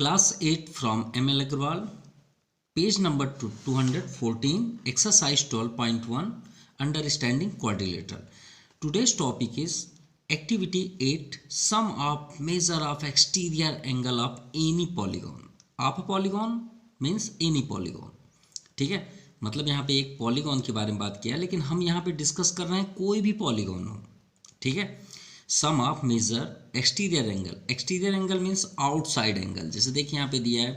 Class 8 from ML Agrawal, page number 214, exercise 12.1, understanding quadrilateral. Today's topic is activity 8, sum of measure of exterior angle of any polygon. Of a polygon means any polygon. ठीक है, मतलब यहाँ पे एक polygon के बारे में बात किया, लेकिन हम यहाँ पे डिस्कस कर रहे हैं कोई भी पॉलीगॉन हो. ठीक है, sum of major exterior angle. Exterior angle means outside angle. जैसे देखिए यहाँ पे दिया है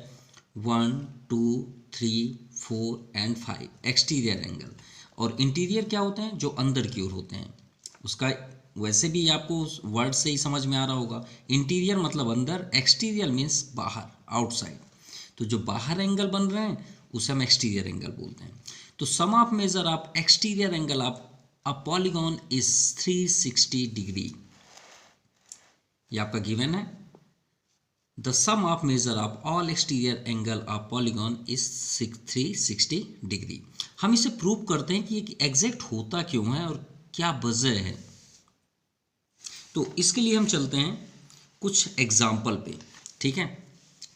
1, 2, 3, 4 एंड 5 एक्सटीरियर एंगल. और इंटीरियर क्या होते हैं? जो अंदर की ओर होते हैं. उसका वैसे भी आपको उस वर्ड से ही समझ में आ रहा होगा. इंटीरियर मतलब अंदर, एक्सटीरियर मीन्स बाहर, आउटसाइड. तो जो बाहर एंगल बन रहे हैं उसे हम एक्सटीरियर एंगल बोलते हैं. तो sum of major of exterior angle of a polygon is 360 degree. ये आपका गिवन है. The sum of major of all exterior angle of polygon is 360 degree. हम इसे प्रूव करते हैं कि ये एग्जैक्ट होता क्यों है और क्या वजह है. तो इसके लिए हम चलते हैं कुछ एग्जाम्पल पे. ठीक है,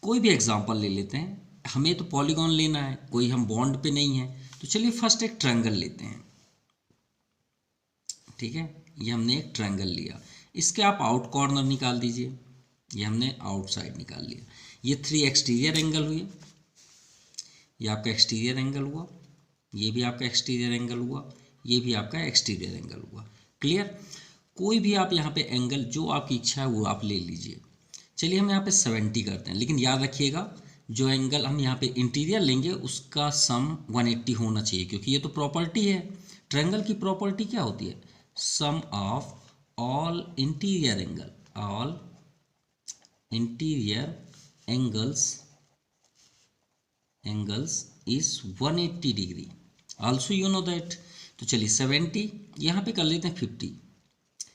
कोई भी एग्जाम्पल ले लेते हैं. हमें तो पॉलीगॉन लेना है, कोई हम बॉन्ड पे नहीं है. तो चलिए फर्स्ट एक ट्रायंगल लेते हैं. ठीक है, ये हमने एक ट्रायंगल लिया. इसके आप आउट कॉर्नर निकाल दीजिए. ये हमने आउटसाइड निकाल लिया. ये 3 एक्सटीरियर एंगल हुए. ये आपका एक्सटीरियर एंगल हुआ, ये भी आपका एक्सटीरियर एंगल हुआ, ये भी आपका एक्सटीरियर एंगल हुआ. क्लियर. कोई भी आप यहाँ पे एंगल जो आपकी इच्छा है वो आप ले लीजिए. चलिए हम यहाँ पे 70 करते हैं, लेकिन याद रखिएगा जो एंगल हम यहाँ पे इंटीरियर लेंगे उसका सम 180 होना चाहिए, क्योंकि ये तो प्रॉपर्टी है. ट्रायंगल की प्रॉपर्टी क्या होती है? Sum of all interior angle, all interior angles is 180 degree. Also you know that. तो चलिए 70 यहाँ पे कर लेते हैं 50.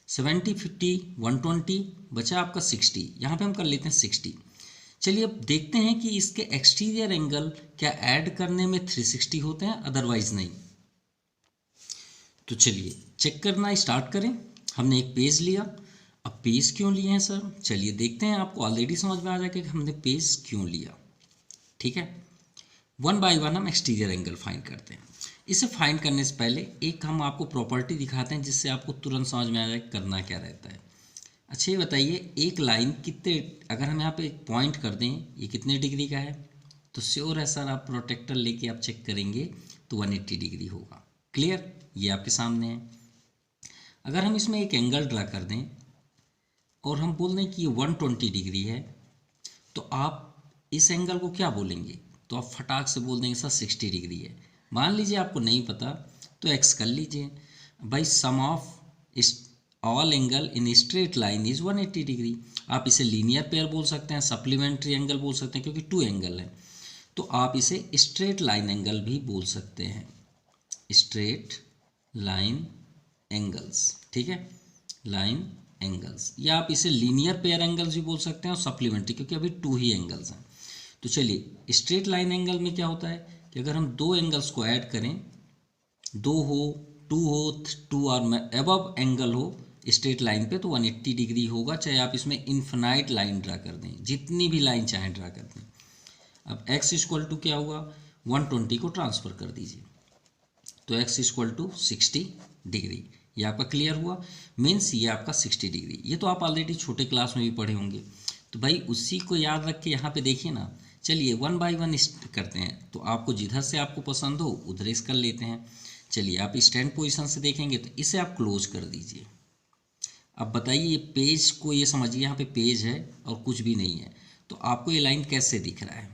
70, 50, 120 बचा आपका 60. यहाँ पे हम कर लेते हैं 60. चलिए अब देखते हैं कि इसके एक्सटीरियर एंगल क्या ऐड करने में 360 होते हैं, अदरवाइज नहीं. तो चलिए चेक करना स्टार्ट करें. हमने एक पेज लिया. अब पेज क्यों लिए हैं सर? चलिए देखते हैं, आपको ऑलरेडी समझ में आ जाएगा कि हमने पेज क्यों लिया. ठीक है, वन बाय वन हम एक्सटीरियर एंगल फाइंड करते हैं. इसे फाइंड करने से पहले एक हम आपको प्रॉपर्टी दिखाते हैं जिससे आपको तुरंत समझ में आ जाए करना क्या रहता है. अच्छा ये बताइए, एक लाइन कितने, अगर हम यहाँ पे एक पॉइंट कर दें, ये कितने डिग्री का है? तो श्योर है सर, आप प्रोटेक्टर लेके आप चेक करेंगे तो 180 डिग्री होगा. क्लियर, ये आपके सामने है. अगर हम इसमें एक एंगल ड्रा कर दें और हम बोल दें कि ये 120 डिग्री है, तो आप इस एंगल को क्या बोलेंगे? तो आप फटाक से बोल देंगे सर 60 डिग्री है. मान लीजिए आपको नहीं पता तो एक्स कर लीजिए. भाई sum of all angle in straight line is 180 degree. आप इसे लीनियर पेयर बोल सकते हैं, सप्लीमेंट्री एंगल बोल सकते हैं, क्योंकि 2 एंगल है. तो आप इसे स्ट्रेट लाइन एंगल भी बोल सकते हैं, स्ट्रेट लाइन एंगल्स. ठीक है, लाइन एंगल्स. या आप इसे लीनियर पेयर एंगल्स भी बोल सकते हैं और सप्लीमेंट्री, क्योंकि अभी 2 ही एंगल्स हैं. तो चलिए स्ट्रेट लाइन एंगल में क्या होता है कि अगर हम 2 एंगल्स को ऐड करें, 2 हो, 2 और अबव एंगल हो स्ट्रेट लाइन पे, तो 180 डिग्री होगा. चाहे आप इसमें इन्फिनाइट लाइन ड्रा कर दें, जितनी भी लाइन चाहे ड्रा कर दें. अब x इक्वल टू क्या हुआ? 120 को ट्रांसफ़र कर दीजिए, तो x इक्वल टू 60 डिग्री. ये आपका क्लियर हुआ. मीन्स ये आपका 60 डिग्री. ये तो आप ऑलरेडी छोटे क्लास में भी पढ़े होंगे. तो भाई उसी को याद रख के यहाँ पे देखिए ना. चलिए 1 बाय 1 करते हैं. तो आपको जिधर से आपको पसंद हो उधर इस कर लेते हैं. चलिए आप स्टैंड पोजीशन से देखेंगे तो इसे आप क्लोज कर दीजिए. अब बताइए ये पेज को, ये समझिए यहाँ पे पेज है और कुछ भी नहीं है, तो आपको ये लाइन कैसे दिख रहा है?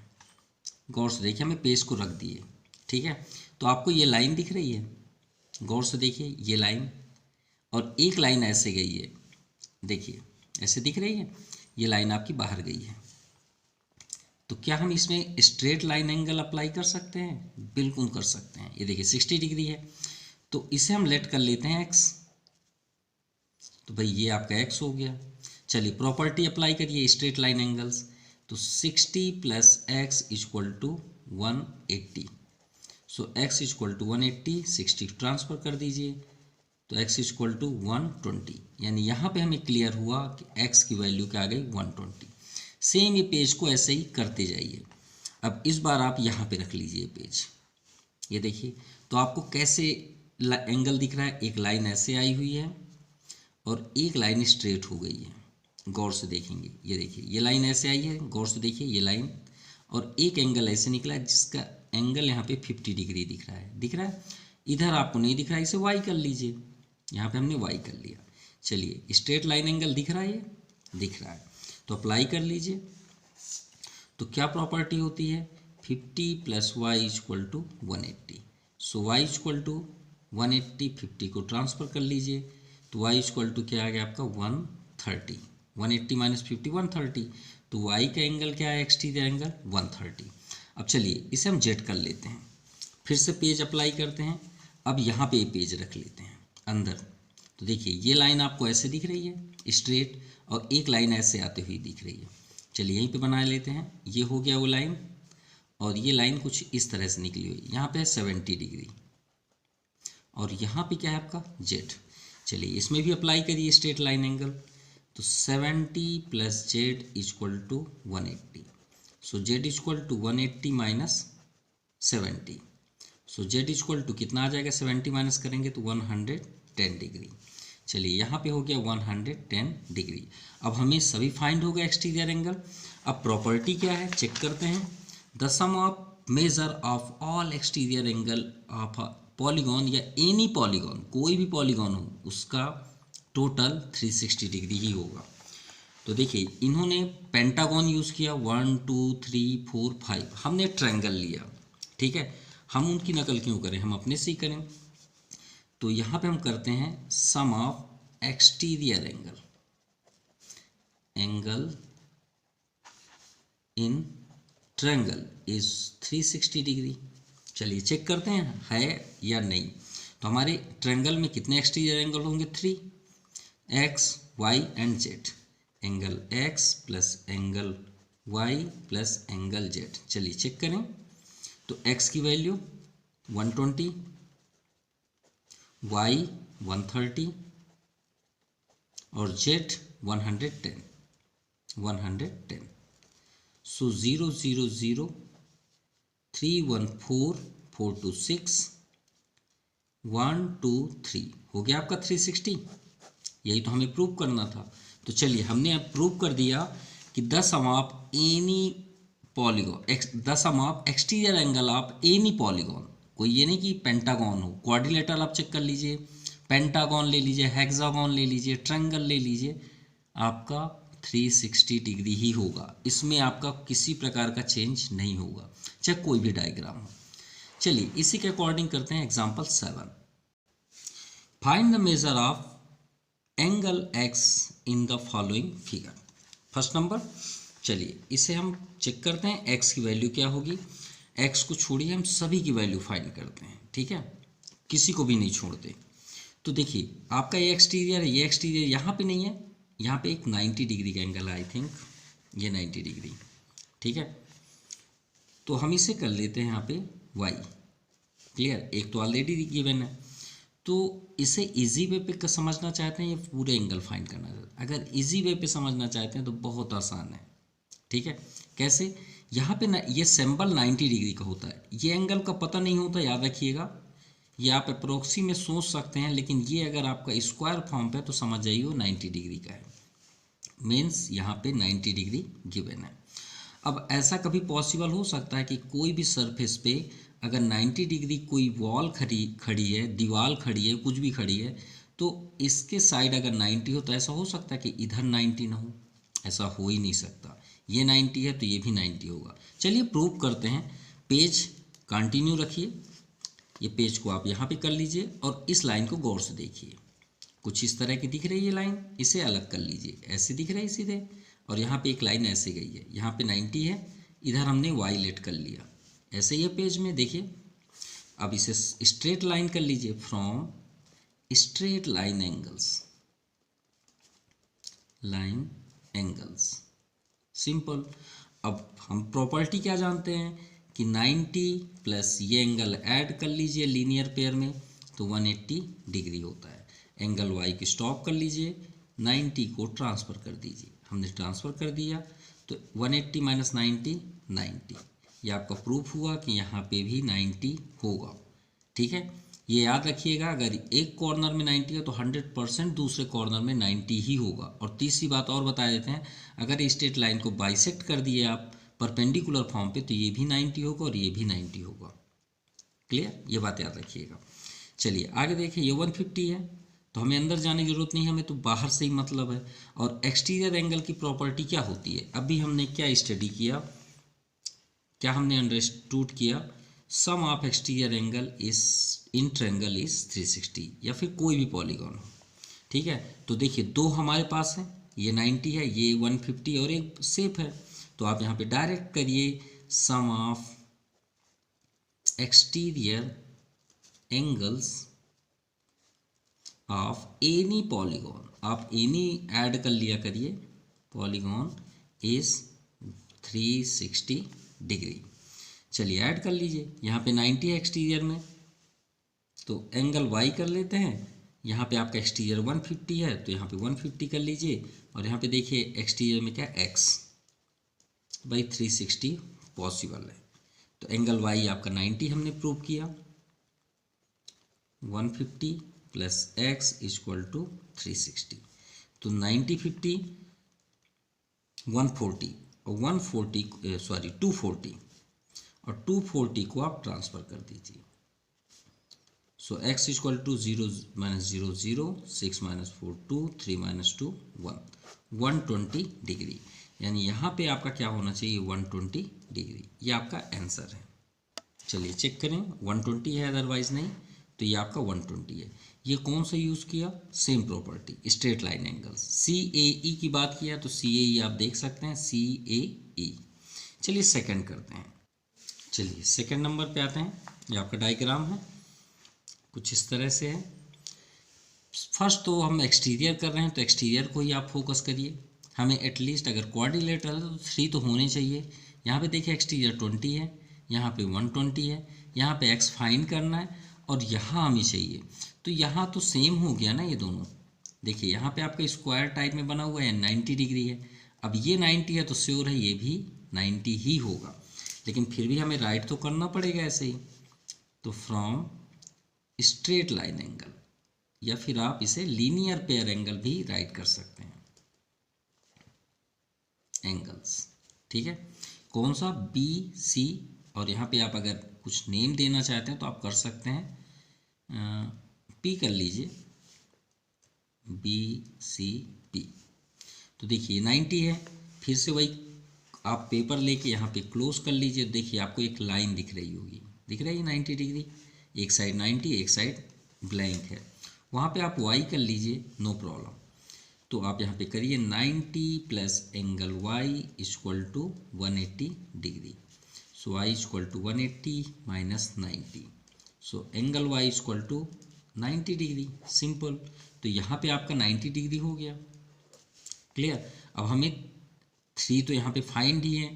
गौर से देखिए, हमें पेज को रख दिए. ठीक है, तो आपको ये लाइन दिख रही है. गौर से देखिए ये लाइन, और एक लाइन ऐसे गई है, देखिए ऐसे दिख रही है. ये लाइन आपकी बाहर गई है. तो क्या हम इसमें स्ट्रेट लाइन एंगल अप्लाई कर सकते हैं? बिल्कुल कर सकते हैं. ये देखिए 60 डिग्री है, तो इसे हम लेट कर लेते हैं x. तो भाई ये आपका x हो गया. चलिए प्रॉपर्टी अप्लाई करिए स्ट्रेट लाइन एंगल्स. तो 60 plus x equal to 180. So x equal to 180, 60 transfer कर दीजिए, तो x इक्वल टू 120. यानी यहाँ पे हमें क्लियर हुआ कि x की वैल्यू क्या आ गई? 120. सेम ये पेज को ऐसे ही करते जाइए। अब इस बार आप यहाँ पे रख लीजिए पेज, ये देखिए तो आपको कैसे एंगल दिख रहा है, एक लाइन ऐसे आई हुई है और एक लाइन स्ट्रेट हो गई है। गौर से देखेंगे, ये देखिए ये लाइन ऐसे आई है, गौर से देखिए ये लाइन, और एक एंगल ऐसे निकला है जिसका एंगल यहाँ पे 50 डिग्री दिख रहा है, दिख रहा है। इधर आपको नहीं दिख रहा है, इसे वाई कर लीजिए, यहाँ पे हमने वाई कर लिया। चलिए स्ट्रेट लाइन एंगल दिख रहा है, ये दिख रहा है, तो अप्लाई कर लीजिए। तो क्या प्रॉपर्टी होती है, 50 + y = 180। सो y = 180, 50 को ट्रांसफ़र कर लीजिए तो y = क्या आ गया आपका 130। 180 - 50 130, तो y का एंगल क्या है, एक्सटीरियर एंगल 130। अब चलिए इसे हम जेट कर लेते हैं, फिर से पेज अप्लाई करते हैं। अब यहाँ पे पेज रख लेते हैं अंदर, तो देखिए ये लाइन आपको ऐसे दिख रही है स्ट्रेट, और एक लाइन ऐसे आते हुई दिख रही है। चलिए यहीं पे बना लेते हैं, ये हो गया वो लाइन, और ये लाइन कुछ इस तरह से निकली हुई, यहाँ पे है 70 डिग्री, और यहाँ पे क्या है आपका जेड। चलिए इसमें भी अप्लाई करिए स्ट्रेट लाइन एंगल, तो 70 + z = 180। सो z = 180 - 70, सो z = कितना आ जाएगा, 70 माइनस करेंगे तो 110 डिग्री। चलिए यहाँ पे हो गया 110 डिग्री। अब हमें सभी फाइंड हो गया एक्सटीरियर एंगल। अब प्रॉपर्टी क्या है चेक करते हैं, the sum of major of all exterior angle of polygon या एनी पॉलीगॉन, कोई भी पॉलीगॉन हो उसका टोटल 360 डिग्री ही होगा। तो देखिए इन्होंने पेंटागॉन यूज़ किया, 1 2 3 4 5, हमने ट्रायंगल लिया, ठीक है। हम उनकी नकल क्यों करें, हम अपने से ही करें। तो यहाँ पे हम करते हैं sum of exterior angle in triangle is 360 degree. चलिए चेक करते हैं है या नहीं। तो हमारे ट्रायंगल में कितने एक्सटीरियर एंगल होंगे, 3, x y and z, angle x plus angle y plus angle z। चलिए चेक करें, तो x की वैल्यू 120, y 130 और z 110, 110। सो 0 0 0 3 1 4 4 2 6 1 2 3 हो गया आपका 360। यही तो हमें प्रूव करना था। तो चलिए हमने अब प्रूव कर दिया कि the sum of any polygon, the sum of exterior angle of any polygon, कोई ये नहीं कि पेंटागॉन हो, क्वाड्रिलेटरल आप चेक कर लीजिए, पेंटागॉन ले लीजिए, हेक्सागॉन ले लीजिए, ट्रायंगल ले लीजिए, आपका 360 डिग्री ही होगा, इसमें आपका किसी प्रकार का चेंज नहीं होगा, चाहे कोई भी डायग्राम हो। चलिए इसी के अकॉर्डिंग करते हैं example 7। Find the measure of angle x in the following figure. First number, चलिए इसे हम चेक करते हैं, x की वैल्यू क्या होगी। x को छोड़िए, हम सभी की वैल्यू फाइंड करते हैं, ठीक है, किसी को भी नहीं छोड़ते। तो देखिए आपका ये एक्सटीरियर है, ये एक्सटीरियर यहाँ पे नहीं है, यहाँ पे एक 90 डिग्री का एंगल है, आई थिंक ये 90 डिग्री, ठीक है। तो हम इसे कर लेते हैं यहाँ पे y, क्लियर, एक तो ऑलरेडी गिवन है। तो इसे इजी वे पे समझना चाहते हैं या पूरे एंगल फाइंड करना चाहते हैं। अगर इजी वे पे समझना चाहते हैं तो बहुत आसान है, ठीक है। कैसे, यहाँ पे ना ये सिंबल 90 डिग्री का होता है, ये एंगल का पता नहीं होता, याद रखिएगा। ये आप अप्रोक्सी में सोच सकते हैं, लेकिन ये अगर आपका स्क्वायर फॉर्म पे तो समझ जाइए वो 90 डिग्री का है, मीन्स यहाँ पे 90 डिग्री गिवन है। अब ऐसा कभी पॉसिबल हो सकता है कि कोई भी सरफेस पे अगर 90 डिग्री कोई वॉल खड़ी है, दीवार खड़ी है, कुछ भी खड़ी है, तो इसके साइड अगर 90 हो तो ऐसा हो सकता है कि इधर 90 ना हो, ऐसा हो ही नहीं सकता। ये 90 है तो ये भी 90 होगा। चलिए प्रूव करते हैं, पेज कंटिन्यू रखिए, ये पेज को आप यहाँ पे कर लीजिए और इस लाइन को गौर से देखिए, कुछ इस तरह की दिख रही है लाइन, इसे अलग कर लीजिए, ऐसे दिख रही है सीधे, और यहाँ पे एक लाइन ऐसे गई है, यहाँ पे 90 है, इधर हमने वाई लेट कर लिया, ऐसे ही है पेज में देखिए। अब इसे स्ट्रेट लाइन कर लीजिए, from straight line angles, simple. अब हम प्रॉपर्टी क्या जानते हैं कि 90 प्लस ये एंगल ऐड कर लीजिए लीनियर पेयर में तो 180 डिग्री होता है। एंगल वाई की स्टॉप कर लीजिए, 90 को ट्रांसफ़र कर दीजिए, हमने ट्रांसफ़र कर दिया तो 180 माइनस 90 90। ये आपका प्रूफ हुआ कि यहाँ पे भी 90 होगा। ठीक है, ये याद रखिएगा, अगर एक कॉर्नर में 90 है तो 100% दूसरे कॉर्नर में 90 ही होगा। और तीसरी बात और बता देते हैं, अगर स्ट्रेट लाइन को बाइसेक्ट कर दिए आप परपेंडिकुलर फॉर्म पे तो ये भी 90 होगा और ये भी 90 होगा। क्लियर, ये बात याद रखिएगा। चलिए आगे देखिए, ये 150 है तो हमें अंदर जाने की जरूरत नहीं है, हमें तो बाहर से ही मतलब है। और एक्सटीरियर एंगल की प्रॉपर्टी क्या होती है, अभी हमने क्या स्टडी किया, क्या हमने अंडरस्टूड किया, sum of exterior angle is in triangle is 360, या फिर कोई भी पॉलीगॉन हो। ठीक है, तो देखिए दो हमारे पास है, ये 90 है, ये 150 और एक शेप है, तो आप यहाँ पे डायरेक्ट करिए sum of exterior angles of any polygon, आप एनी ऐड कर लिया करिए, पॉलीगॉन इज 360 डिग्री। चलिए ऐड कर लीजिए, यहाँ पे 90 है एक्सटीरियर में, तो एंगल वाई कर लेते हैं। यहाँ पे आपका एक्सटीरियर 150 है तो यहाँ पे 150 कर लीजिए, और यहाँ पे देखिए एक्सटीरियर में क्या एक्स बाई 360 पॉसिबल है, तो एंगल वाई आपका 90 हमने प्रूव किया, 150 प्लस एक्स इक्वल टू 360, तो 90 50 140 और 140 सॉरी 240 और 240 को आप ट्रांसफ़र कर दीजिए। So X equal to 0 minus 0 0, 6 minus 4 2, 3 minus 2 1, 120 degree. यानी यहाँ पे आपका क्या होना चाहिए, 120 डिग्री। ये आपका आंसर है। चलिए चेक करें, 120 है अदरवाइज नहीं, तो ये आपका 120 है। ये कौन सा यूज़ किया, same property, straight line angles. CAE की बात किया तो CAE आप देख सकते हैं, CAE। चलिए सेकंड करते हैं। चलिए सेकंड नंबर पे आते हैं, ये आपका डायग्राम है, कुछ इस तरह से है। फर्स्ट तो हम एक्सटीरियर कर रहे हैं तो एक्सटीरियर को ही आप फोकस करिए। हमें एटलीस्ट अगर क्वाड्रिलेटरल है तो 3 तो होने चाहिए। यहाँ पे देखिए एक्सटीरियर 20 है, यहाँ पे 120 है, यहाँ पे एक्स फाइंड करना है और यहाँ हमें चाहिए, तो यहाँ तो सेम हो गया ना ये दोनों। देखिए यहाँ पे आपका स्क्वायर टाइप में बना हुआ है, 90 डिग्री है। अब ये 90 है तो श्योर है ये भी 90 ही होगा, लेकिन फिर भी हमें राइट तो करना पड़ेगा ऐसे ही। तो फ्रॉम स्ट्रेट लाइन एंगल, या फिर आप इसे लीनियर पेयर एंगल भी राइट कर सकते हैं, एंगल्स। ठीक है, कौन सा, BC, और यहाँ पे आप अगर कुछ नेम देना चाहते हैं तो आप कर सकते हैं, P कर लीजिए, BCP। तो देखिए 90 है, फिर से वही आप पेपर लेके यहाँ पे क्लोज कर लीजिए। देखिए आपको एक लाइन दिख रही होगी, दिख रही है 90 डिग्री, एक साइड 90 एक साइड ब्लैंक है, वहाँ पे आप Y कर लीजिए, नो प्रॉब्लम। तो आप यहाँ पे करिए 90 plus angle Y equal to 180 degree. So Y equal to 180 minus 90, so angle Y equal to 90 degree, simple. तो यहाँ पे आपका 90 डिग्री हो गया। क्लियर, अब हमें 3 तो यहाँ पे फाइंड ही है,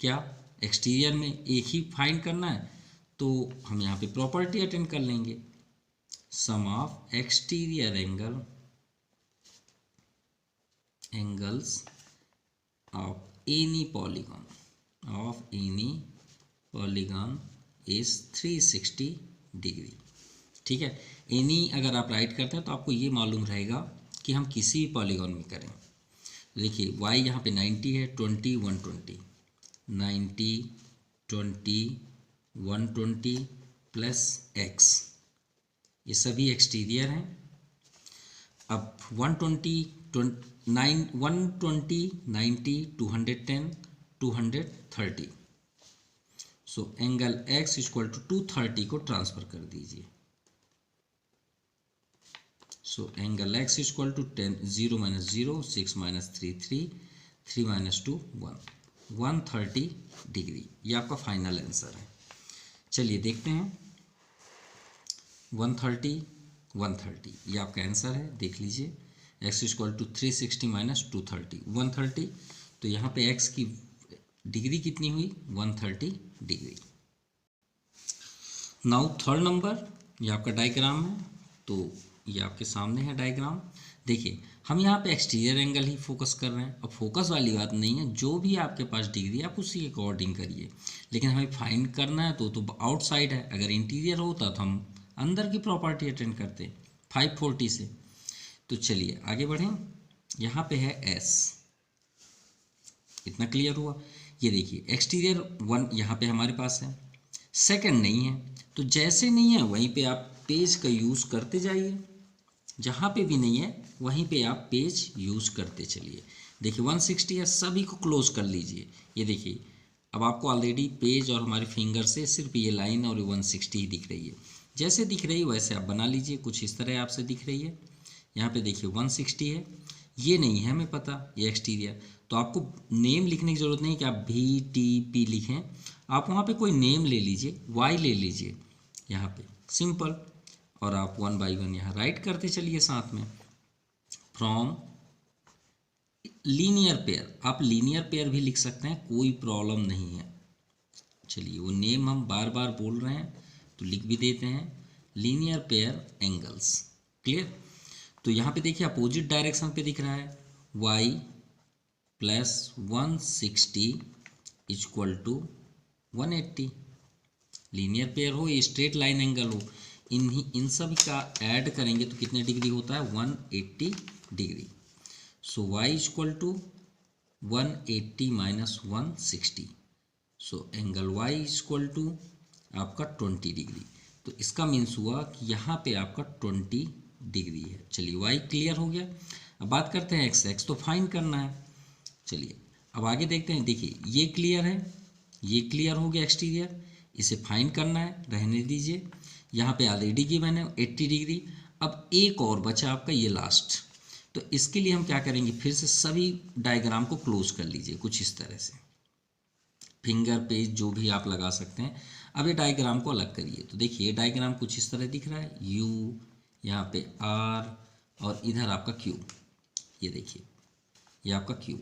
क्या एक्सटीरियर में एक ही फाइंड करना है, तो हम यहाँ पे प्रॉपर्टी अटेंड कर लेंगे, sum of exterior angles of any polygon is 360 degree. ठीक है, एनी अगर आप राइट करते हैं तो आपको ये मालूम रहेगा कि हम किसी भी पॉलीगॉन में करें। देखिए y यहाँ पे 90 है, 20 120, 90 20 120 प्लस x, ये सभी एक्सटीरियर हैं। अब 120 90 210 230, so angle x equal to 230 को ट्रांसफर कर दीजिए। So angle x equal to 0 minus 0, 6 minus 3 3, 3 minus 2 1, 130 degree. ये आपका फाइनल आंसर है। चलिए देखते हैं, 130 130 ये आपका आंसर है, देख लीजिए। x इक्वल टू 360 माइनस 230 130, तो यहाँ पे x की डिग्री कितनी हुई, 130 डिग्री। नाउ थर्ड नंबर, ये आपका डायग्राम है, तो ये आपके सामने है डायग्राम। देखिए हम यहाँ पे एक्सटीरियर एंगल ही फोकस कर रहे हैं। अब फोकस वाली बात नहीं है, जो भी आपके पास डिग्री आप उसी के अकॉर्डिंग करिए, लेकिन हमें फाइंड करना है तो आउटसाइड है। अगर इंटीरियर होता तो हम अंदर की प्रॉपर्टी अटेंड करते 540 से। तो चलिए आगे बढ़ें। यहाँ पे है एस, इतना क्लियर हुआ। ये देखिए एक्सटीरियर 1 यहाँ पे हमारे पास है, सेकंड नहीं है, तो जैसे नहीं है वहीं पे आप पेज का यूज़ करते जाइए, जहाँ पे भी नहीं है वहीं पे आप पेज यूज़ करते चलिए। देखिए 160 है, सभी को क्लोज कर लीजिए। ये देखिए अब आपको ऑलरेडी पेज और हमारे फिंगर से सिर्फ ये लाइन और 160 ही दिख रही है। जैसे दिख रही है वैसे आप बना लीजिए, कुछ इस तरह आपसे दिख रही है। यहाँ पे देखिए 160 है, ये नहीं है हमें पता, ये एक्सटीरियर। तो आपको नेम लिखने की ज़रूरत नहीं कि आप VTP लिखें, आप वहाँ पे कोई नेम ले लीजिए, Y ले लीजिए यहाँ पे, सिंपल। और आप 1 बाई 1 यहाँ राइट करते चलिए साथ में। फ्रॉम लीनियर पेयर, आप लीनियर पेयर भी लिख सकते हैं, कोई प्रॉब्लम नहीं है। चलिए वो नेम हम बार बार बोल रहे हैं तो लिख भी देते हैं, लीनियर पेयर एंगल्स। क्लियर। तो यहाँ पे देखिए अपोजिट डायरेक्शन पे दिख रहा है y plus 160 equal to 180। Linear pair हो या स्ट्रेट लाइन एंगल हो, इन सब का ऐड करेंगे तो कितने डिग्री होता है 180 degree. So y equal to 180 minus 160, so angle y equal to आपका 20 डिग्री। तो इसका मीन्स हुआ कि यहाँ पे आपका 20 डिग्री है। चलिए y क्लियर हो गया। अब बात करते हैं x तो फाइंड करना है। चलिए अब आगे देखते हैं। देखिए ये क्लियर है, ये क्लियर हो गया एक्सटीरियर, इसे फाइंड करना है, रहने दीजिए। यहाँ पे ऑलरेडी गिवन है 80 डिग्री। अब एक और बचा आपका ये लास्ट, तो इसके लिए हम क्या करेंगे, फिर से सभी डायग्राम को क्लोज कर लीजिए कुछ इस तरह से, फिंगर पेज जो भी आप लगा सकते हैं। अब ये डायग्राम को अलग करिए। तो देखिए डायग्राम कुछ इस तरह दिख रहा है, यू, यहाँ पे आर और इधर आपका क्यू। ये देखिए ये आपका क्यू,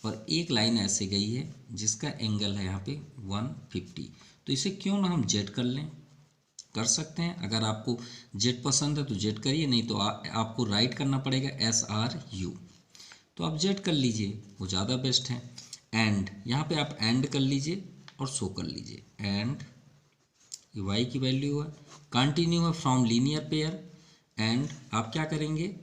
और एक लाइन ऐसे गई है जिसका एंगल है यहाँ पे 150। तो इसे क्यों ना हम जेड कर लें, कर सकते हैं। अगर आपको जेड पसंद है तो जेड करिए, नहीं तो आपको राइट करना पड़ेगा SRU। तो आप जेड कर लीजिए, वो ज़्यादा बेस्ट है। एंड यहाँ पे आप एंड कर लीजिए और शो कर लीजिए। एंड ये y की वैल्यू है, कंटिन्यू है फ्रॉम लीनियर पेयर। एंड आप क्या करेंगे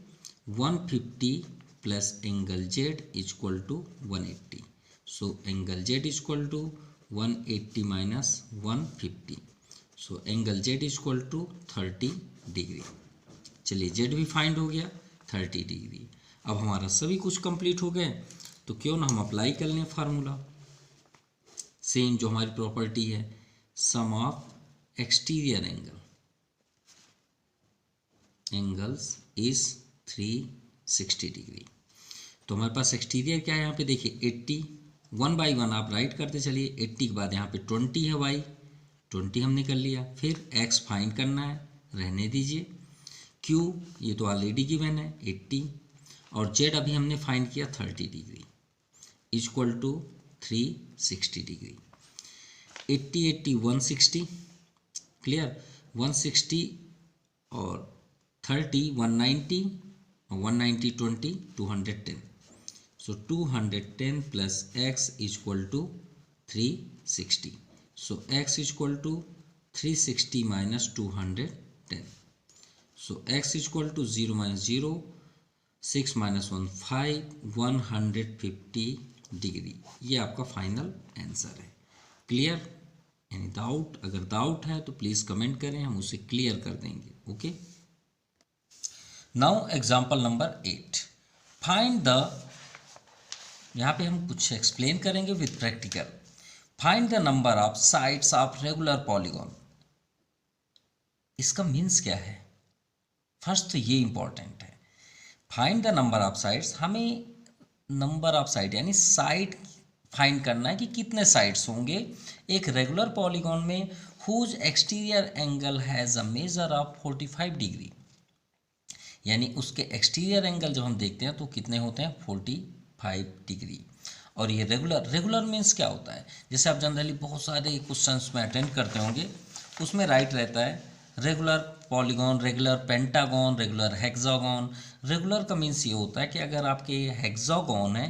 150 plus angle z equal to 180। So angle z equal to 180 minus 150, so angle z equal to 30 degree. चलिए z भी फाइंड हो गया 30 डिग्री। अब हमारा सभी कुछ कंप्लीट हो गए, तो क्यों ना हम अप्लाई कर लें फार्मूला, सेम जो हमारी प्रॉपर्टी है, sum of exterior angles is 360 degree. तो हमारे पास एक्सटीरियर क्या है यहाँ पे देखिए 80, 1 बाई 1 आप राइट करते चलिए। 80 के बाद यहाँ पे 20 है, y 20 हमने कर लिया। फिर x फाइंड करना है, रहने दीजिए। q ये तो ऑलरेडी गिवन है 80, और z अभी हमने फाइंड किया 30 degree equal to 360 degree. 80 80 160, clear. 160 और 30 190, और 190 20 210। So 210 plus x equal to 360। So x equal to 360 minus 210। So x equal to 0 minus 0, 6 minus 1 5, 150 degree. ये आपका फाइनल आंसर है। क्लियर? Any doubt? अगर डाउट है तो प्लीज़ कमेंट करें, हम उसे क्लियर कर देंगे। Okay. Now example number 8, find the, यहाँ पे हम कुछ एक्सप्लेन करेंगे with practical. Find the number of sides of regular polygon. इसका मीन्स क्या है? फर्स्ट तो ये इंपॉर्टेंट है, find the number of sides. हमें नंबर ऑफ साइड यानी साइड फाइंड करना है कि कितने साइड्स होंगे एक रेगुलर पॉलीगॉन में whose exterior angle has a measure of 45 degree. यानी उसके एक्सटीरियर एंगल जब हम देखते हैं तो कितने होते हैं 45 डिग्री। और ये रेगुलर मीन्स क्या होता है, जैसे आप जनरली बहुत सारे क्वेश्चंस में अटेंड करते होंगे, उसमें राइट रहता है regular polygon, regular pentagon, regular hexagon. Regular का मीन्स ये होता है कि अगर आपके हेक्सागॉन है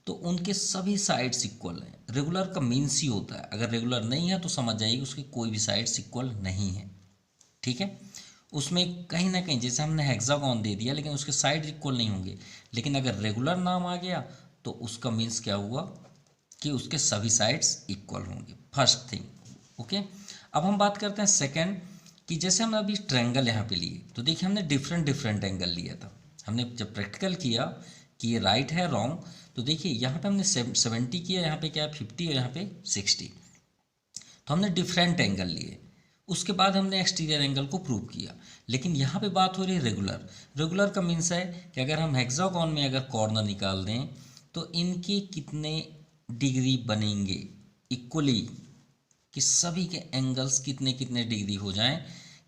तो उनके सभी साइड्स इक्वल हैं। रेगुलर का मीन्स ही होता है, अगर रेगुलर नहीं है तो समझ जाइए उसकी कोई भी साइड्स इक्वल नहीं है। ठीक है, उसमें कहीं ना कहीं जैसे हमने हेक्सागॉन दे दिया लेकिन उसके साइड इक्वल नहीं होंगे, लेकिन अगर रेगुलर नाम आ गया तो उसका मीन्स क्या हुआ कि उसके सभी साइड्स इक्वल होंगे। First thing, okay. अब हम बात करते हैं सेकंड, कि जैसे हमने अभी ट्रायंगल यहाँ पे लिए तो देखिए हमने डिफरेंट डिफरेंट एंगल लिया था। हमने जब प्रैक्टिकल किया कि ये राइट है रॉन्ग, तो देखिए यहाँ पे हमने 70 किया, यहाँ पे क्या है 50 और यहाँ पे 60, तो हमने डिफरेंट एंगल लिए। उसके बाद हमने एक्सटीरियर एंगल को प्रूव किया। लेकिन यहाँ पे बात हो रही है रेगुलर। रेगुलर का मीन्स है कि अगर हम हेक्सागोन में अगर कॉर्नर निकाल दें तो इनके कितने डिग्री बनेंगे इक्वली, कि सभी के एंगल्स कितने कितने डिग्री हो जाएं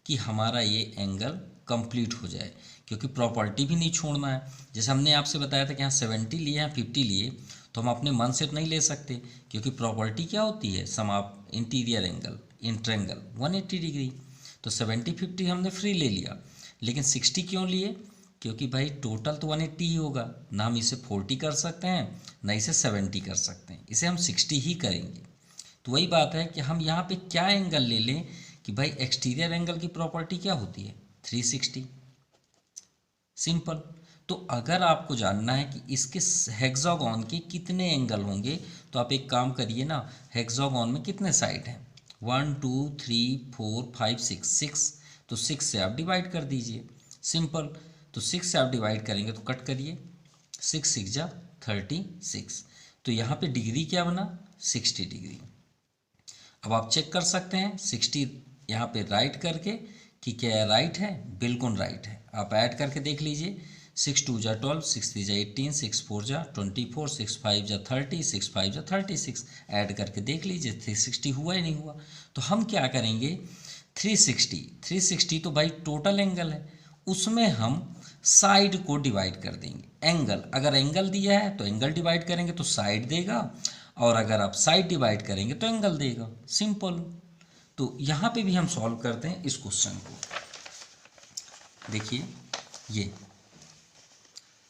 कि हमारा ये एंगल कंप्लीट हो जाए, क्योंकि प्रॉपर्टी भी नहीं छोड़ना है। जैसे हमने आपसे बताया था कि यहाँ 70 लिए यहाँ 50 लिए, तो हम अपने मन से तो नहीं ले सकते, क्योंकि प्रॉपर्टी क्या होती है, sum of interior angle in triangle 180 degree. तो 70-50 हमने फ्री ले लिया, लेकिन 60 क्यों लिए, क्योंकि भाई टोटल तो 180 ही होगा ना, हम इसे 40 कर सकते हैं ना इसे 70 कर सकते हैं, इसे हम 60 ही करेंगे। तो वही बात है कि हम यहाँ पे क्या एंगल ले लें कि भाई एक्सटीरियर एंगल की प्रॉपर्टी क्या होती है 360, सिंपल। तो अगर आपको जानना है कि इसके हेक्सागोन के कितने एंगल होंगे तो आप एक काम करिए ना, हेक्सागोन में कितने साइड हैं 1 2 3 4 5 6, तो 6 से आप डिवाइड कर दीजिए, सिंपल। तो 6 से आप डिवाइड करेंगे तो कट करिए, 6 6 जा 36, तो यहाँ पे डिग्री क्या बना 60 डिग्री। अब आप चेक कर सकते हैं 60 यहाँ पे राइट करके कि क्या राइट है, बिल्कुल राइट है। आप ऐड करके देख लीजिए, 6 2 जा 12, 6 3 जा 18, 6 4 जा 24, 6 5 जा 30, 6 5 जा 36, ऐड करके देख लीजिए 360 हुआ ही नहीं हुआ। तो हम क्या करेंगे 360 तो भाई टोटल एंगल है, उसमें हम साइड को डिवाइड कर देंगे। एंगल अगर एंगल दिया है तो एंगल डिवाइड करेंगे तो साइड देगा, और अगर आप साइड डिवाइड करेंगे तो एंगल देगा, सिंपल। तो यहाँ पे भी हम सॉल्व करते हैं इस क्वेश्चन को। देखिए ये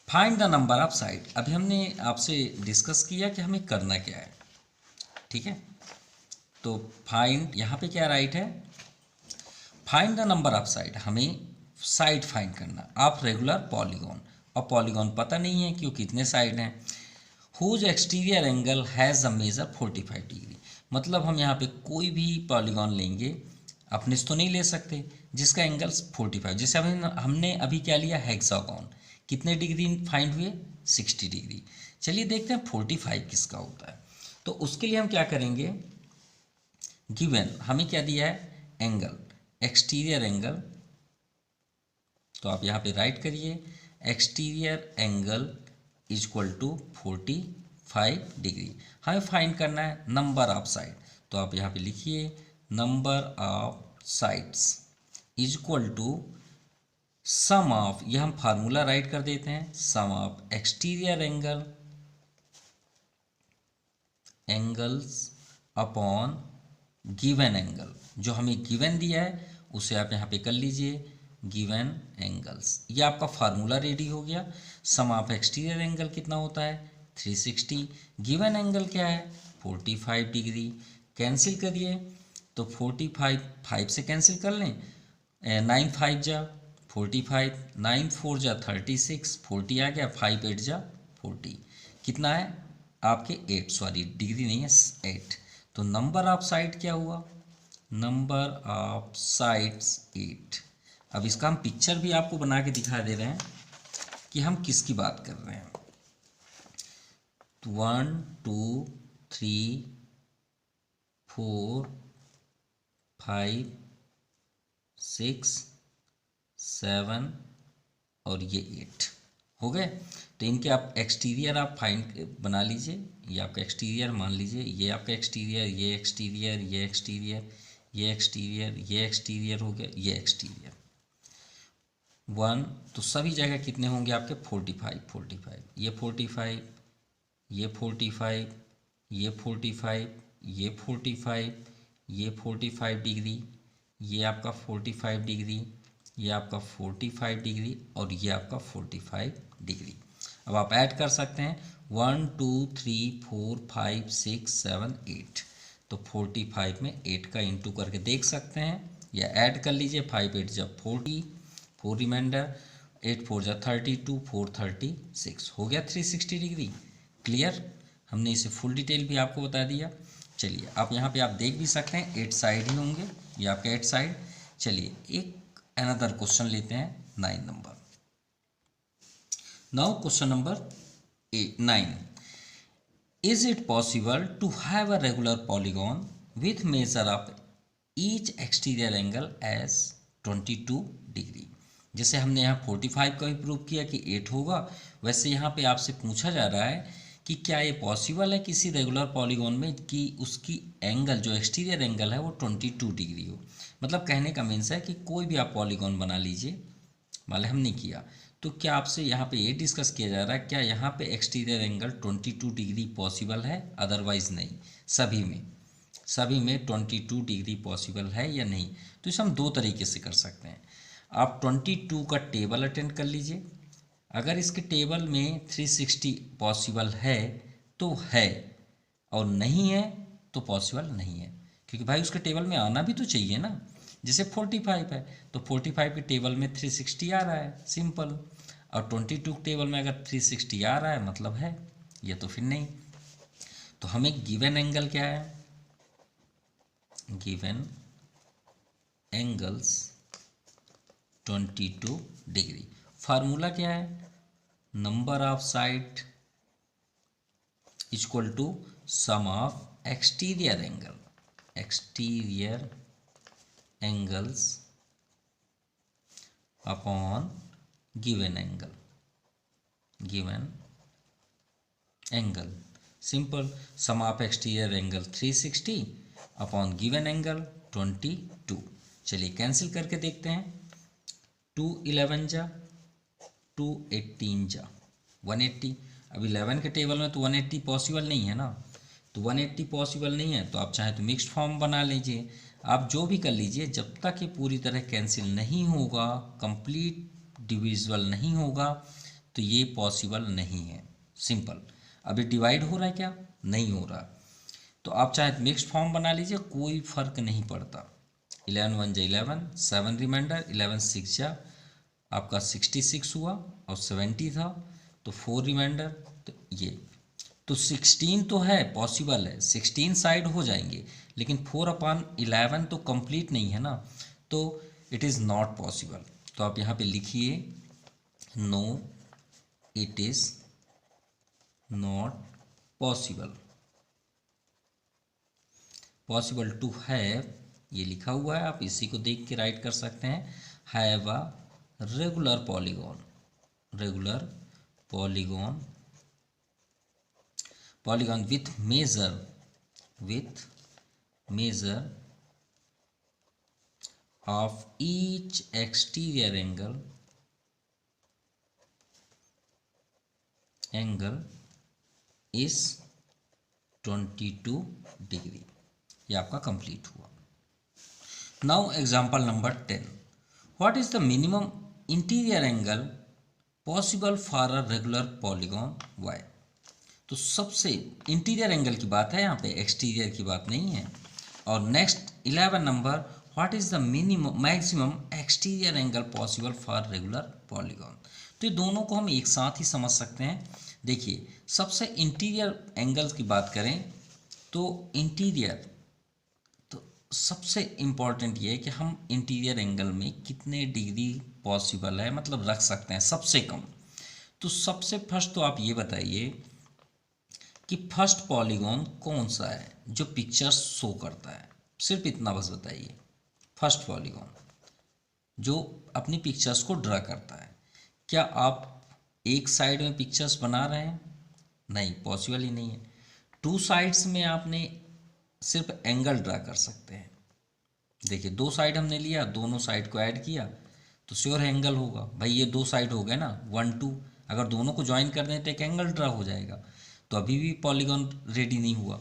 find the number of side, अभी हमने आपसे डिस्कस किया कि हमें करना क्या है, ठीक है। तो फाइंड यहाँ पे क्या राइट है, find the number of side, हमें साइड फाइंड करना। आप रेगुलर पॉलीगॉन, और पॉलीगॉन पता नहीं है क्यों कितने साइड हैं। Whose exterior angle has a measure 45 degree, मतलब हम यहाँ पे कोई भी पॉलीगॉन लेंगे, अपने से तो नहीं ले सकते, जिसका एंगल 45, जैसे अभी हमने अभी क्या लिया हेक्सागोन, कितने डिग्री फाइंड हुए 60 डिग्री। चलिए देखते हैं 45 किसका होता है। तो उसके लिए हम क्या करेंगे, गिवन हमें क्या दिया है एंगल, एक्सटीरियर एंगल, तो आप यहाँ पे राइट करिए exterior angle is equal to 45 degree. हमें फाइंड करना है नंबर ऑफ साइड, तो आप यहाँ पे लिखिए number of sides is equal to sum of, यह हम फार्मूला राइट कर देते हैं, sum of exterior angles upon given angle, जो हमें गिवन दिया है उसे आप यहाँ पे कर लीजिए गिवन एंगल्स। ये आपका फार्मूला रेडी हो गया। सम ऑफ एक्सटीरियर एंगल कितना होता है 360, गिवन एंगल क्या है 45 डिग्री। कैंसिल करिए तो 45 5 से कैंसिल कर लें, 9 5 जा 45, 9 4 जा 36, 40 आ गया, 5 8 जा 40, कितना है आपके 8, सॉरी डिग्री नहीं है 8। तो नंबर ऑफ साइड क्या हुआ, नंबर ऑफ साइड्स 8। अब इसका हम पिक्चर भी आपको बना के दिखा दे रहे हैं कि हम किसकी बात कर रहे हैं। 1 2 3 4 5 6 7 और ये 8 हो गए। तो इनके आप एक्सटीरियर आप फाइंड बना लीजिए, ये आपका एक्सटीरियर मान लीजिए, ये आपका एक्सटीरियर, ये एक्सटीरियर, ये एक्सटीरियर, ये एक्सटीरियर, ये एक्सटीरियर हो गया, ये एक्सटीरियर 1, तो सभी जगह कितने होंगे आपके 45, ये 45, ये 45, ये 45, ये 45, ये 45 डिग्री, ये आपका 45 डिग्री, ये आपका 45 डिग्री और ये आपका 45 डिग्री। अब आप ऐड कर सकते हैं 1 2 3 4 5 6 7 8, तो 45 में 8 का इंटू करके देख सकते हैं या ऐड कर लीजिए। 5 8 जब 40, 4 रिमाइंडर, 8 4 जा 32, 4 36, हो गया 360 डिग्री। क्लियर, हमने इसे फुल डिटेल भी आपको बता दिया। चलिए आप यहाँ पे आप देख भी सकते हैं 8 साइड ही होंगे, ये आपका 8 साइड। चलिए एक अनदर क्वेश्चन लेते हैं 9 number. Now question number 9, is it possible to have a regular polygon with measure of each exterior angle as 22 degree. जैसे हमने यहाँ 45 का भी प्रूव किया कि 8 होगा, वैसे यहाँ पे आपसे पूछा जा रहा है कि क्या ये पॉसिबल है किसी रेगुलर पॉलीगॉन में कि उसकी एंगल जो एक्सटीरियर एंगल है वो 22 डिग्री हो। मतलब कहने का मीन्स है कि कोई भी आप पॉलीगॉन बना लीजिए, मान लें हमने किया, तो क्या आपसे यहाँ पे ये डिस्कस किया जा रहा है क्या यहाँ पे एक्सटीरियर एंगल 22 डिग्री पॉसिबल है, अदरवाइज नहीं। सभी में 22 डिग्री पॉसिबल है या नहीं। तो इसे हम दो तरीके से कर सकते हैं। आप 22 का टेबल अटेंड कर लीजिए, अगर इसके टेबल में 360 पॉसिबल है तो है, और नहीं है तो पॉसिबल नहीं है, क्योंकि भाई उसके टेबल में आना भी तो चाहिए ना। जैसे 45 है तो 45 के टेबल में 360 आ रहा है, सिंपल। और 22 टेबल में अगर 360 आ रहा है मतलब है, ये तो फिर नहीं। तो हमें गिवन एंगल क्या है, गिवन एंगल्स 22 डिग्री। फार्मूला क्या है, number of side equal to sum of exterior angles upon given angle, simple. Sum of exterior angle 360 upon given angle 22। चलिए कैंसिल करके देखते हैं, 2 11 जा 2 18 जा 180। अब 11 के टेबल में तो 180 पॉसिबल नहीं है ना, तो 180 पॉसिबल नहीं है तो आप चाहे तो मिक्स्ड फॉर्म बना लीजिए। आप जो भी कर लीजिए, जब तक ये पूरी तरह कैंसिल नहीं होगा, कंप्लीट डिविजिबल नहीं होगा, तो ये पॉसिबल नहीं है, सिंपल। अभी डिवाइड हो रहा है क्या, नहीं हो रहा, तो आप चाहे मिक्स्ड फॉर्म बना लीजिए, कोई फर्क नहीं पड़ता। 11 1 जा 11, 7 रिमाइंडर, 11 6 जा आपका 66 हुआ और 70 था, तो 4 रिमाइंडर, तो ये तो 16 तो है, पॉसिबल है, 16 साइड हो जाएंगे, लेकिन 4/11 तो कंप्लीट नहीं है ना, तो इट इज़ नॉट पॉसिबल। तो आप यहाँ पे लिखिए no it is not possible to have, ये लिखा हुआ है, आप इसी को देख के राइट कर सकते हैं, have a regular polygon with measure of each exterior angle is 22 degree. ये आपका कंप्लीट हुआ। Now example number 10, what is the minimum interior angle possible for a regular polygon why. तो सबसे इंटीरियर एंगल की बात है यहाँ पे, एक्सटीरियर की बात नहीं है। और next 11 number, what is the minimum maximum exterior angle possible for regular polygon. तो ये दोनों को हम एक साथ ही समझ सकते हैं। देखिए सबसे इंटीरियर एंगल्स की बात करें तो इंटीरियर, तो सबसे इम्पॉर्टेंट ये है कि हम इंटीरियर एंगल में कितने डिग्री पॉसिबल है मतलब रख सकते हैं सबसे कम। तो सबसे फर्स्ट तो आप ये बताइए कि फर्स्ट पॉलीगॉन कौन सा है जो पिक्चर्स शो करता है, सिर्फ इतना बस बताइए। फर्स्ट पॉलीगॉन जो अपनी पिक्चर्स को ड्रा करता है, क्या आप एक साइड में पिक्चर्स बना रहे हैं, नहीं, पॉसिबल ही नहीं है। 2 साइड्स में आपने सिर्फ एंगल ड्रा कर सकते हैं। देखिए 2 साइड हमने लिया, दोनों साइड को ऐड किया तो श्योर एंगल होगा। भाई ये 2 साइड हो गए ना 1 2, अगर दोनों को ज्वाइन कर दें तो एक एंगल ड्रा हो जाएगा। तो अभी भी पॉलीगॉन रेडी नहीं हुआ।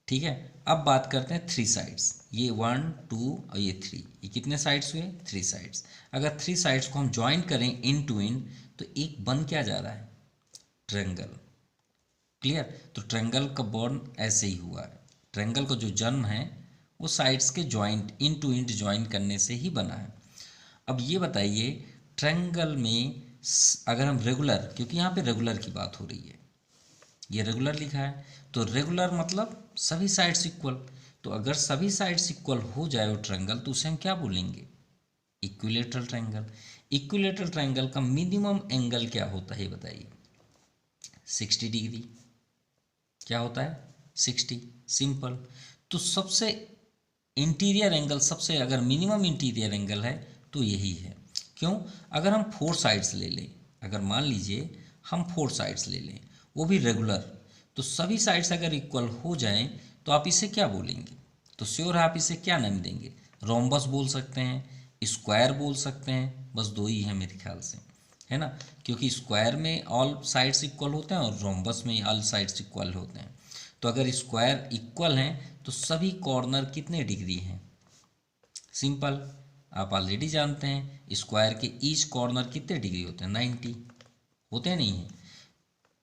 ठीक है। अब बात करते हैं थ्री साइड्स, ये 1 2 और ये 3, ये कितने साइड्स हुए? 3 साइड्स। अगर 3 साइड्स को हम ज्वाइन करें इन टू इन तो एक बन क्या जा रहा है? ट्रायंगल। क्लियर? तो ट्रायंगल का बॉर्न ऐसे ही हुआ है। ट्रायंगल का जो जन्म है वो साइड्स के ज्वाइंट इन टू इंट ज्वाइन करने से ही बना है। अब ये बताइए ट्रायंगल में अगर हम रेगुलर, क्योंकि यहाँ पे रेगुलर की बात हो रही है, ये रेगुलर लिखा है, तो रेगुलर मतलब सभी साइड्स इक्वल। तो अगर सभी साइड्स इक्वल हो जाए वो ट्रायंगल तो उसे हम क्या बोलेंगे? Equilateral triangle. इक्विलेटरल ट्रायंगल का मिनिमम एंगल क्या होता है बताइए? 60 डिग्री। क्या होता है? 60। सिंपल। तो सबसे इंटीरियर एंगल, सबसे अगर मिनिमम इंटीरियर एंगल है तो यही है। क्यों? अगर हम 4 साइड्स ले लें, अगर मान लीजिए हम 4 साइड्स ले लें वो भी रेगुलर, तो सभी साइड्स अगर इक्वल हो जाएं तो आप इसे क्या बोलेंगे? तो श्योर आप इसे क्या नाम देंगे? रोम्बस बोल सकते हैं, स्क्वायर बोल सकते हैं, बस दो ही हैं मेरे ख्याल से, है ना? क्योंकि स्क्वायर में ऑल साइड्स इक्वल होते हैं और रोम्बस में ऑल साइड्स इक्वल होते हैं। तो अगर स्क्वायर इक्वल हैं तो सभी कॉर्नर कितने डिग्री हैं? सिंपल, आप ऑलरेडी जानते हैं स्क्वायर के ईच कॉर्नर कितने डिग्री होते हैं? 90 होते हैं, नहीं है?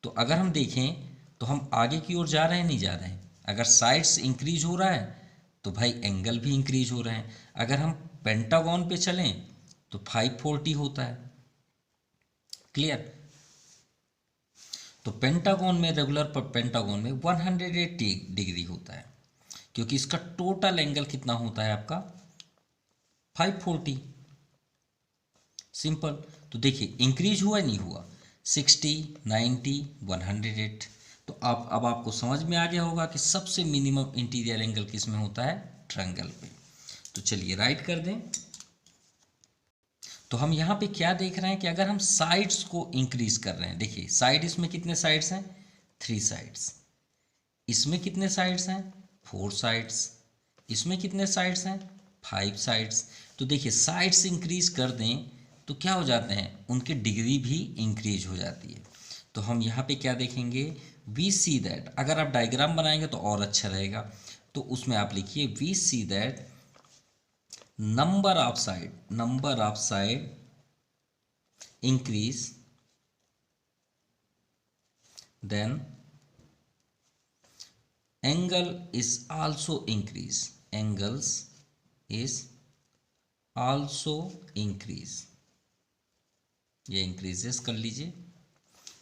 तो अगर हम देखें तो हम आगे की ओर जा रहे हैं, नहीं जा रहे हैं? अगर साइड्स इंक्रीज हो रहा है तो भाई एंगल भी इंक्रीज हो रहे हैं। अगर हम पेंटागन पे चलें तो 540 होता है। क्लियर? तो पेंटागन में, रेगुलर पेंटागन में 180 डिग्री होता है, क्योंकि इसका टोटल एंगल कितना होता है आपका? 540। सिंपल। तो देखिए इंक्रीज हुआ नहीं हुआ? 60, 90, 108। तो आप अब आपको समझ में आ गया होगा कि सबसे मिनिमम इंटीरियर एंगल किस में होता है? ट्रायंगल पे। तो चलिए राइट कर दें। तो हम यहाँ पे क्या देख रहे हैं कि अगर हम साइड्स को इंक्रीज कर रहे हैं, देखिए साइड, इसमें कितने साइड्स हैं? 3 साइड्स। इसमें कितने साइड्स हैं? 4 साइड्स। इसमें कितने साइड्स हैं? 5 साइड्स। तो देखिए साइड्स इंक्रीज कर दें तो क्या हो जाते हैं? उनकी डिग्री भी इंक्रीज हो जाती है। तो हम यहाँ पे क्या देखेंगे? वी सी दैट, अगर आप डायग्राम बनाएंगे तो और अच्छा रहेगा, तो उसमें आप लिखिए we see that number of side increase, then angle is also increase, angles is also increase, ये इंक्रीजेस कर लीजिए।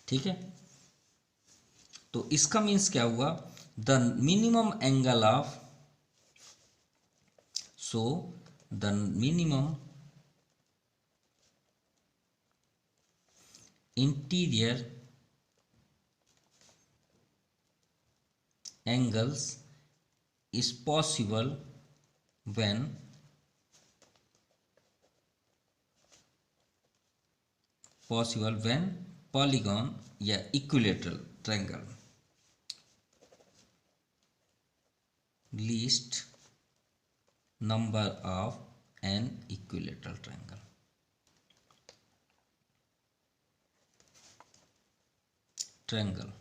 ठीक है? तो इसका मीन्स क्या हुआ? The minimum angle of, so the minimum interior angles is possible when polygon या equilateral triangle least number of an equilateral triangle। Triangle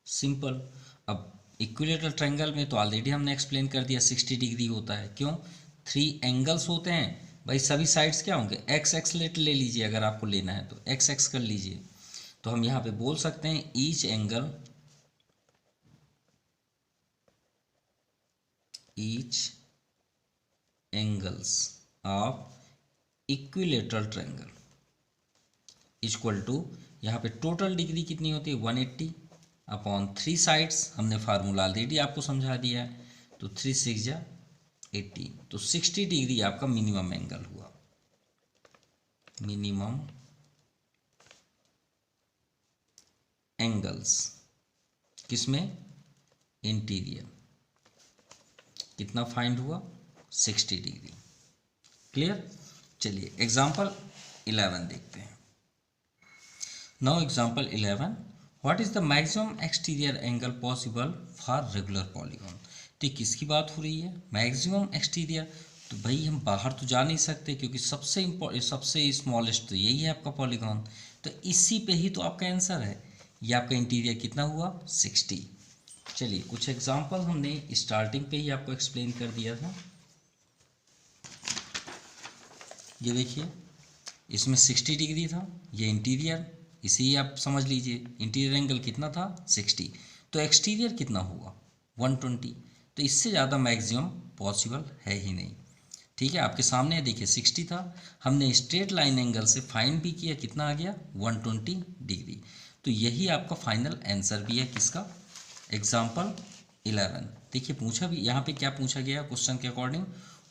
simple. अब इक्विलेटरल ट्रायंगल में तो ऑलरेडी हमने एक्सप्लेन कर दिया 60 डिग्री होता है। क्यों? 3 एंगल्स होते हैं भाई, सभी साइड्स क्या होंगे? एक्स एक्स ले लीजिए, अगर आपको लेना है तो एक्स एक्स कर लीजिए। तो हम यहाँ पे बोल सकते हैं each angles of equilateral triangle equal to, यहाँ पे टोटल डिग्री कितनी होती है? 180 अपॉन 3 साइड्स। हमने फार्मूला ऑलरेडी आपको समझा दिया है, तो 3 6 जा 80, तो 60 डिग्री आपका मिनिमम एंगल हुआ। मिनिमम एंगल्स किसमें? इंटीरियर। कितना फाइंड हुआ? 60 डिग्री। क्लियर? चलिए एग्जाम्पल 11 देखते हैं। Now example 11, what is the maximum exterior angle possible for regular polygon? तो किसकी बात हो रही है? Maximum exterior. तो भाई हम बाहर तो जा नहीं सकते, क्योंकि सबसे स्मॉलेस्ट तो यही है आपका पॉलीगॉन, तो इसी पे ही तो आपका आंसर है। ये आपका इंटीरियर कितना हुआ? 60। चलिए कुछ एग्जांपल हमने स्टार्टिंग पे ही आपको एक्सप्लेन कर दिया था। ये देखिए इसमें 60 डिग्री था, ये इंटीरियर, इसे ही आप समझ लीजिए इंटीरियर एंगल कितना था 60, तो एक्सटीरियर कितना होगा 120। तो इससे ज़्यादा मैक्सिमम पॉसिबल है ही नहीं। ठीक है, आपके सामने देखिए 60 था, हमने स्ट्रेट लाइन एंगल से फाइंड भी किया, कितना आ गया 120 डिग्री। तो यही आपका फाइनल आंसर भी है किसका, एग्जाम्पल 11। देखिए पूछा भी यहाँ पे क्या पूछा गया क्वेश्चन के according,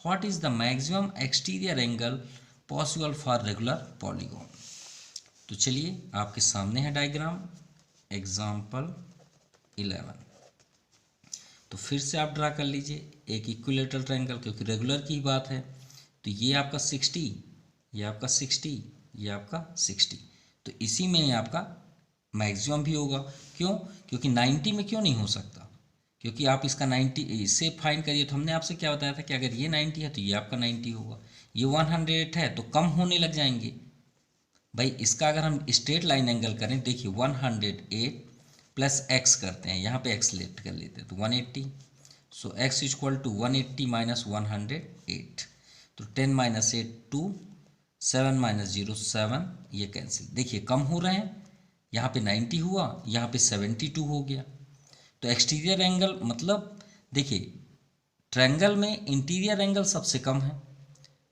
what is the maximum exterior angle possible for regular polygon. तो चलिए आपके सामने है डायग्राम एग्जाम्पल 11। तो फिर से आप ड्रा कर लीजिए एक इक्विलेटरल ट्रायंगल, क्योंकि रेगुलर की बात है। तो ये आपका 60, ये आपका 60, ये आपका 60, तो इसी में आपका मैक्सिमम भी होगा। क्यों, क्योंकि 90 में क्यों नहीं हो सकता, क्योंकि आप इसका 90 इससे फाइंड करिए। तो हमने आपसे क्या बताया था कि अगर ये 90 है तो ये आपका 90 होगा, ये 108 है तो कम होने लग जाएंगे भाई। इसका अगर हम स्ट्रेट लाइन एंगल करें, देखिए 108 प्लस एक्स करते हैं, यहाँ पे एक्स लेट कर लेते हैं तो 180। सो एक्स इक्वल टू 180 माइनस 108, तो 10 माइनस 8 2, 7 माइनस 0 7, ये कैंसिल। देखिए कम हो रहे हैं, यहाँ पे 90 हुआ, यहाँ पे 72 हो गया। तो एक्सटीरियर एंगल मतलब देखिए ट्रायंगल में इंटीरियर एंगल सबसे कम है,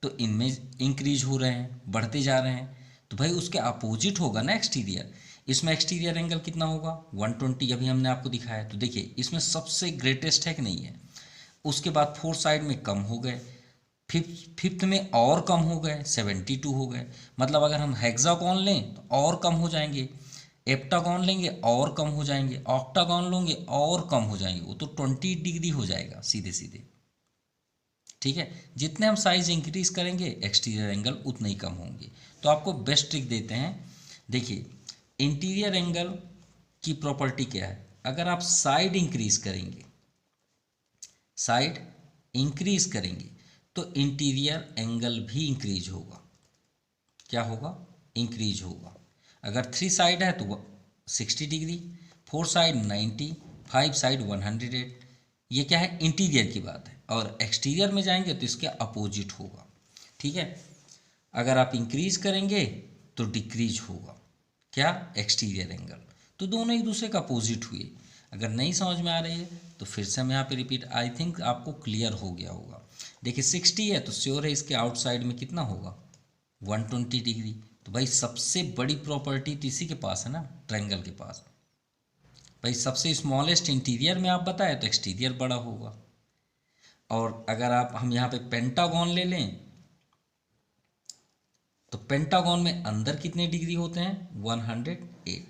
तो इनमें इंक्रीज हो रहे हैं, बढ़ते जा रहे हैं, तो भाई उसके अपोजिट होगा ना एक्सटीरियर। इसमें एक्सटीरियर एंगल कितना होगा 120, अभी हमने आपको दिखाया। तो देखिए इसमें सबसे ग्रेटेस्ट है कि नहीं है, उसके बाद फोर्थ साइड में कम हो गए, फिफ्थ में और कम हो गए 72 हो गए। मतलब अगर हम हेक्सागोन लें तो और कम हो जाएंगे, एप्टागोन लेंगे और कम हो जाएंगे, ऑक्टागोन लेंगे और कम हो जाएंगे, वो तो 20 डिग्री हो जाएगा सीधे सीधे। ठीक है, जितने हम साइज इंक्रीज करेंगे एक्सटीरियर एंगल उतने ही कम होंगे। तो आपको बेस्ट ट्रिक देते हैं, देखिए इंटीरियर एंगल की प्रॉपर्टी क्या है, अगर आप साइड इंक्रीज करेंगे, साइड इंक्रीज करेंगे तो इंटीरियर एंगल भी इंक्रीज होगा। क्या होगा, इंक्रीज होगा। अगर 3 साइड है तो 60 डिग्री, 4 साइड 90, 5 साइड 108, ये क्या है इंटीरियर की बात है। और एक्सटीरियर में जाएंगे तो इसके अपोजिट होगा। ठीक है, अगर आप इंक्रीज करेंगे तो डिक्रीज होगा क्या, एक्सटीरियर एंगल। तो दोनों एक दूसरे का अपोजिट हुए। अगर नहीं समझ में आ रही है तो फिर से हम यहाँ पे रिपीट, आई थिंक आपको क्लियर हो गया होगा। देखिए 60 है तो श्योर है इसके आउटसाइड में कितना होगा 120 डिग्री। तो भाई सबसे बड़ी प्रॉपर्टी तो इसी के पास है ना, ट्रायंगल के पास। भाई सबसे स्मॉलेस्ट इंटीरियर में आप बताए तो एक्सटीरियर बड़ा होगा। और अगर आप हम यहाँ पे पेंटागन ले लें तो पेंटागन में अंदर कितने डिग्री होते हैं 108,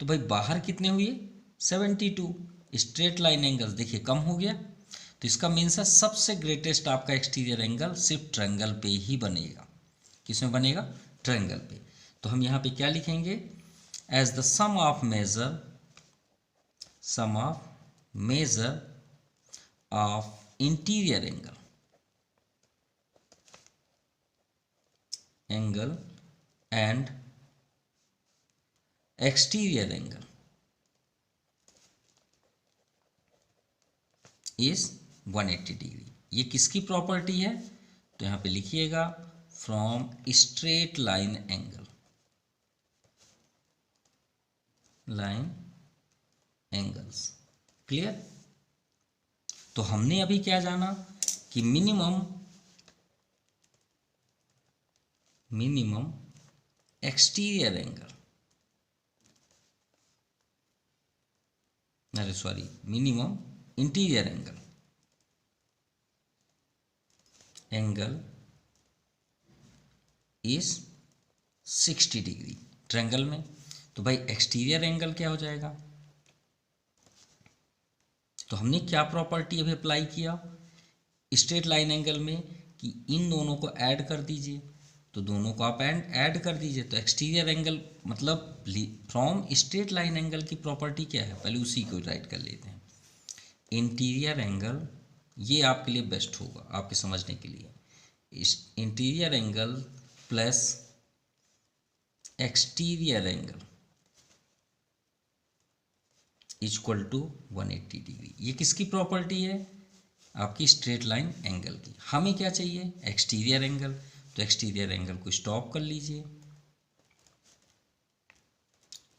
तो भाई बाहर कितने हुए 72। स्ट्रेट लाइन एंगल देखिए कम हो गया, तो इसका मीन्स है सबसे ग्रेटेस्ट आपका एक्सटीरियर एंगल सिर्फ ट्रायंगल पे ही बनेगा। किसमें बनेगा, ट्रायंगल पे। तो हम यहाँ पे क्या लिखेंगे, as the sum of major of interior angle and exterior angle is 180 degree. ये किसकी प्रॉपर्टी है, तो यहाँ पे लिखिएगा from straight line angles. Clear. तो हमने अभी क्या जाना कि मिनिमम एक्सटीरियर एंगल, अरे sorry minimum interior angle is 60 degree triangle में। तो भाई एक्सटीरियर एंगल क्या हो जाएगा, तो हमने क्या प्रॉपर्टी अभी अप्लाई किया स्ट्रेट लाइन एंगल में कि इन दोनों को ऐड कर दीजिए, तो दोनों को आप ऐड कर दीजिए। तो एक्सटीरियर एंगल मतलब फ्रॉम स्ट्रेट लाइन एंगल की प्रॉपर्टी क्या है, पहले उसी को राइट कर लेते हैं। इंटीरियर एंगल, ये आपके लिए बेस्ट होगा आपके समझने के लिए, interior angle plus exterior angle equal to 180 degree. ये किसकी प्रॉपर्टी है? आपकी स्ट्रेट लाइन एंगल की। हमें क्या चाहिए? Exterior angle. तो एक्सटीरियर एंगल को स्टॉप कर लीजिए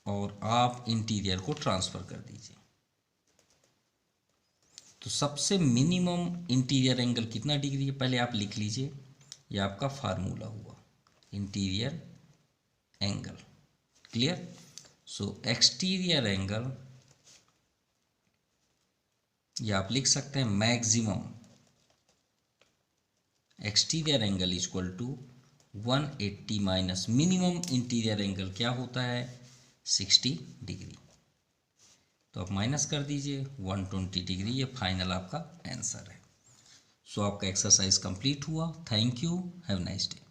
और आप इंटीरियर को ट्रांसफ़र कर दीजिए। तो सबसे मिनिमम इंटीरियर एंगल कितना डिग्री है पहले आप लिख लीजिए। ये आपका फार्मूला हुआ interior angle. Clear? So exterior angle ये आप लिख सकते हैं maximum exterior angle equal to 180 minus minimum interior angle क्या होता है? 60 डिग्री। तो आप माइनस कर दीजिए 120 डिग्री। ये फाइनल आपका आंसर है। सो आपका एक्सरसाइज कंप्लीट हुआ। Thank you. Have nice day.